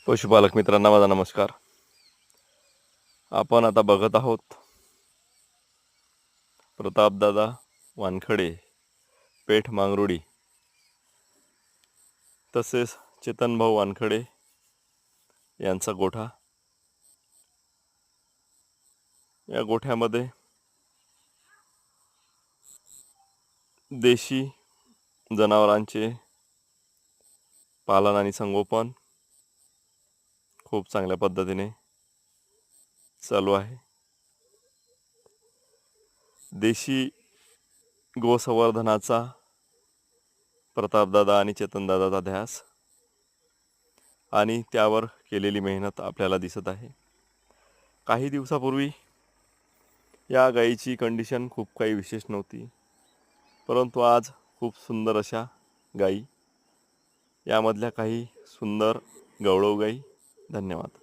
पशुपालक मित्रांना माझा नमस्कार. आपण आता बघत आहोत प्रतापदादा वानखडे, पेठ मांगरुळी, तसेच चेतनभाऊ वानखडे यांचा गोठा. या गोठ्यामध्ये देशी जनावरांचे पालन आणि संगोपन खूप चांगल्या पद्धतीने चालू आहे. देशी गोसंवर्धनाचा प्रतापदादा आणि चेतनदादाचा ध्यास आणि त्यावर केलेली मेहनत आपल्याला दिसत आहे. काही दिवसापूर्वी या गायीची कंडिशन खूप काही विशेष नव्हती, परंतु आज खूप सुंदर अशा गायी, यामधल्या काही सुंदर गवळव गायी. धन्यवाद.